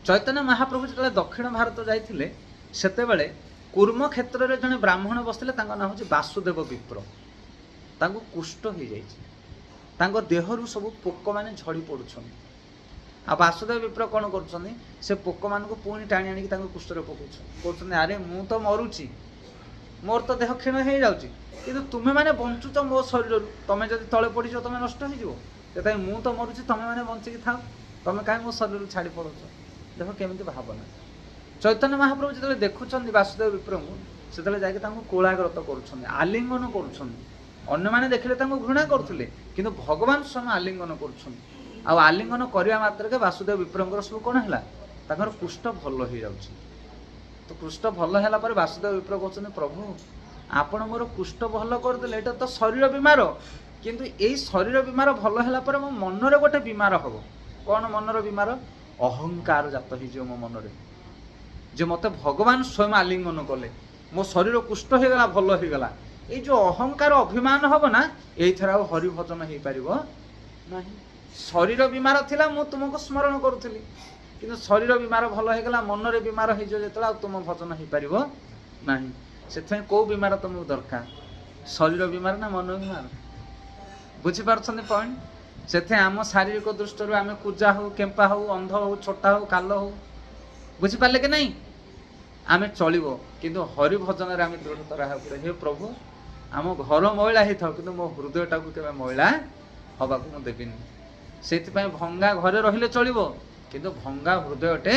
चैतन्य महाप्रभु जो दक्षिण भारत जाइए सेतेबेले कूर्म क्षेत्र में जड़े ब्राह्मण बसते ना हूँ वासुदेव विप्र। तांको कुष्ठ हो जाइए, देहरु सब पोक मैंने झड़ी पड़ुं। आ वासुदेव विप्र कौन कर पोक मान पुणी टाणी आणिक कुष्ठरे पकाउछन। अरे मु तो मरुची, मोर तो देह क्षीण हो जाऊँगी, कि तुम्हें मैंने बंचुच मो शरीर, तुम्हें जब तले पड़ तुम नष्ट हो मु तो मरुची, तुम्हें मैंने बंचिकी था, तुम्हें कहीं मो शरीर छाड़ी पड़ो। देख केमी भावना। चैतन्य महाप्रभु जो देखुं वासुदेव विप्र को से जाकि कोलाग्रत कर आलिंगन कर देखिले घृणा करुले, किंतु भगवान स्वयं आलिंगन कर आलिंगन करने मात्र वासुदेव विप्र सब कौन है कुष्ठ भल हो जाऊँगी। तो कुष्ठ भल है वासुदेव विप्र कहते प्रभु आपण मोर कुष्ठ भल करदे, एटा तो शरीर बीमार, किंतु यही शरीर बीमार भल है मो मनरे गोटे बीमार हम। कौन मनर बीमार? अहंकार जात हो मो मनरे, जो मत भगवान स्वयं आलिंगन कले, मो शरीर कुष्ठ हो गला, भल हो गला। ये जो अहंकार अभिमान हम ना, ये हरि भजन हो पार ना। शरीर बीमार थिला मु तुमको स्मरण करुली, किंतु शरीर बीमार भल हो गला, मनरे बीमार हो जो तुम भजन हो पार ना। से कौ बीमार तुमको दरकार? शरीर बीमार ना मन बीमार? बुझीपार पॉइंट? से आम शारीरिक दृष्टि आम पूजा हो, केम्पा हो, अंध हो, छोटा हो, काल हो, बुझीपारे कि नहीं? आम चलो किंतु हरि भजन आम दृढ़ता रहा। हे प्रभु आम घर मैला होता कि मो हृदयटा को केवल मैला हवा को देवी। से भंगा घरे रहिले चलो, किंतु भंगा हृदयटे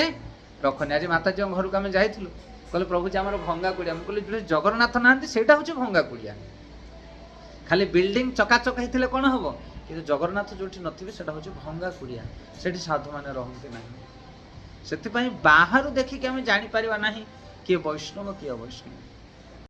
रखनी। आज माताजी घर को आम जाइलु, कहले प्रभु जी आम भंगा कुड़िया। मुझे कहली जगन्नाथ ना सेटा हूँ भंगा कुड़िया। खाली बिल्डिंग चकाचक होते कौन हम, कि जगन्नाथ जो नथिबे सेटा हूँ भंगा कुड़िया। से साधु मैंने रहते ना। से बाहर देखिक आम जापर ना किए वैष्णव किए अवैष्णव।